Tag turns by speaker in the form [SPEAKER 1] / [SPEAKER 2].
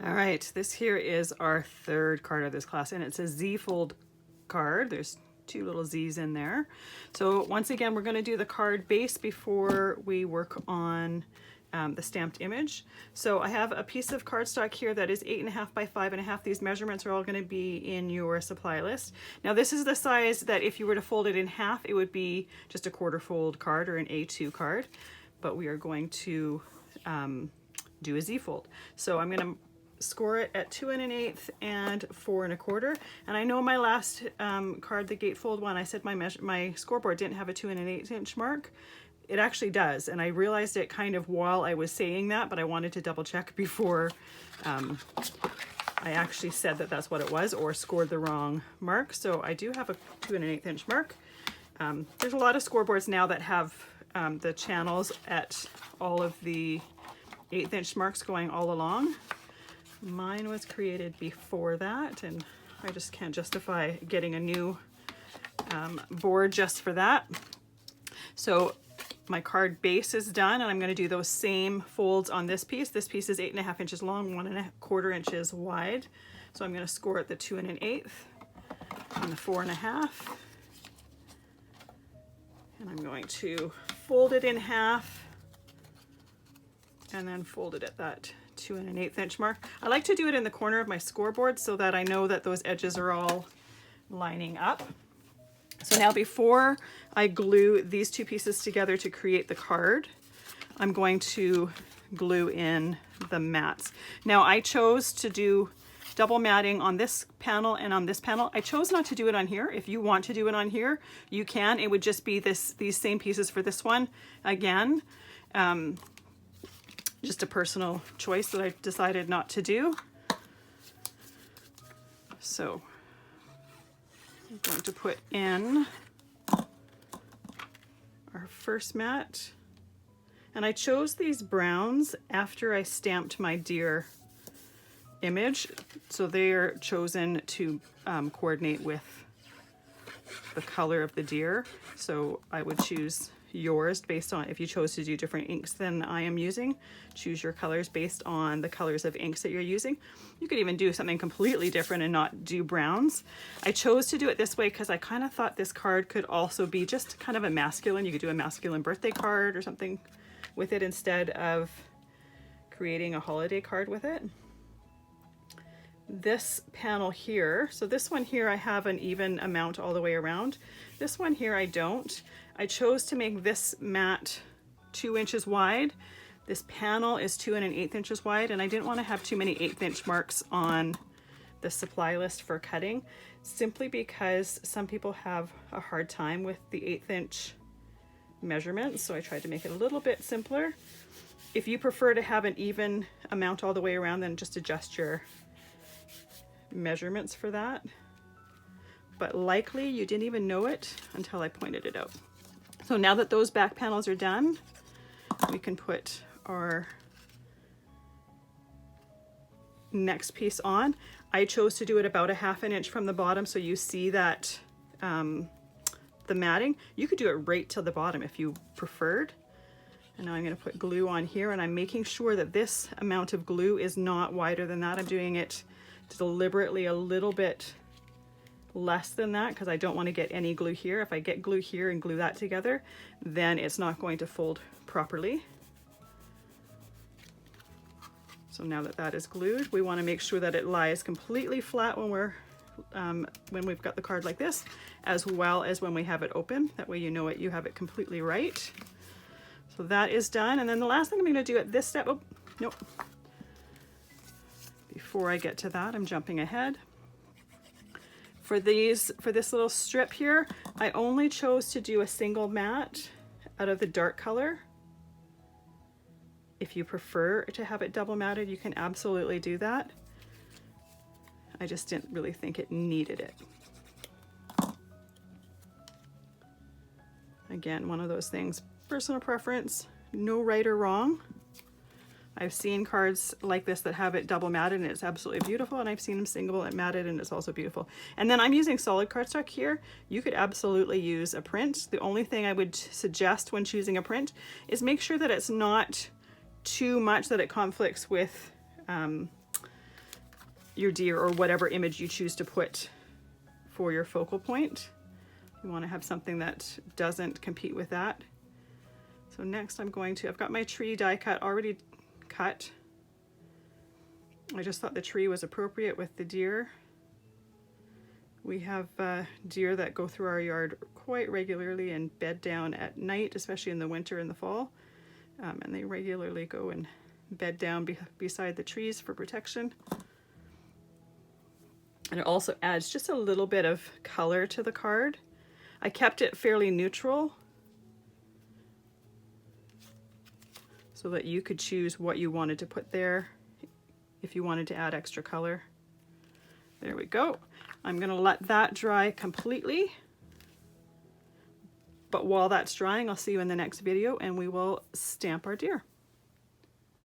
[SPEAKER 1] All right, this here is our third card of this class, and it's a Z-fold card. There's two little Z's in there. So once again, we're going to do the card base before we work on the stamped image. So I have a piece of cardstock here that is 8.5 by 5.5. These measurements are all going to be in your supply list. Now this is the size that if you were to fold it in half, it would be just a quarter fold card or an A2 card, but we are going to do a Z fold. So I'm going to score it at 2 1/8 and 4 1/4. And I know my last card, the gatefold one, I said my scoreboard didn't have a 2 1/8 inch mark. It actually does, and I realized it kind of while I was saying that, but I wanted to double check before I actually said that that's what it was or scored the wrong mark. So I do have a 2 1/8 inch mark. There's a lot of scoreboards now that have the channels at all of the 1/8 inch marks going all along. Mine was created before that, and I just can't justify getting a new board just for that. So my card base is done, and I'm going to do those same folds on this piece. This piece is 8.5 inches long, 1 1/4 inches wide. So I'm going to score at the 2 1/8 and the 4 1/2. And I'm going to fold it in half and then fold it at that 2 1/8 inch mark. I like to do it in the corner of my scoreboard so that I know that those edges are all lining up. So now before I glue these two pieces together to create the card, I'm going to glue in the mats. Now I chose to do double matting on this panel and on this panel. I chose not to do it on here. If you want to do it on here, you can. It would just be these same pieces for this one. Again, just a personal choice that I decided not to do. So I'm going to put in our first mat. And I chose these browns after I stamped my deer image. So they are chosen to coordinate with the color of the deer. So I would choose yours based on, if you chose to do different inks than I am using, choose your colors based on the colors of inks that you're using. You could even do something completely different and not do browns. I chose to do it this way because I kind of thought this card could also be just kind of a masculine. You could do a masculine birthday card or something with it instead of creating a holiday card with it. This panel here, so this one here I have an even amount all the way around. This one here I don't. I chose to make this mat 2 inches wide. This panel is 2 1/8 inches wide, and I didn't want to have too many 1/8 inch marks on the supply list for cutting, simply because some people have a hard time with the 1/8 inch measurements. So I tried to make it a little bit simpler. If you prefer to have an even amount all the way around, then just adjust your measurements for that. But likely you didn't even know it until I pointed it out. So now that those back panels are done, we can put our next piece on. I chose to do it about 1/2 inch from the bottom, so you see that the matting. You could do it right till the bottom if you preferred. And now I'm going to put glue on here, and I'm making sure that this amount of glue is not wider than that. I'm doing it deliberately a little bit less than that because I don't want to get any glue here. If I get glue here and glue that together, then it's not going to fold properly. So now that that is glued, we want to make sure that it lies completely flat when we've got the card like this, as well as when we have it open. That way you know you have it completely right. So that is done. And then the last thing I'm going to do at this step, oh, nope. Before I get to that, I'm jumping ahead. For this little strip here, I only chose to do a single mat out of the dark color. If you prefer to have it double matted, you can absolutely do that. I just didn't really think it needed it. Again, one of those things, personal preference, no right or wrong. I've seen cards like this that have it double matted and it's absolutely beautiful, and I've seen them single and matted and it's also beautiful. And then I'm using solid cardstock here. You could absolutely use a print. The only thing I would suggest when choosing a print is make sure that it's not too much that it conflicts with your deer or whatever image you choose to put for your focal point. You want to have something that doesn't compete with that. So next I've got my tree die cut already cut. I just thought the tree was appropriate with the deer. We have deer that go through our yard quite regularly and bed down at night, especially in the winter and the fall. And they regularly go and bed down beside the trees for protection. And it also adds just a little bit of color to the card. I kept it fairly neutral so that you could choose what you wanted to put there if you wanted to add extra color. There we go. I'm gonna let that dry completely. But while that's drying, I'll see you in the next video and we will stamp our deer.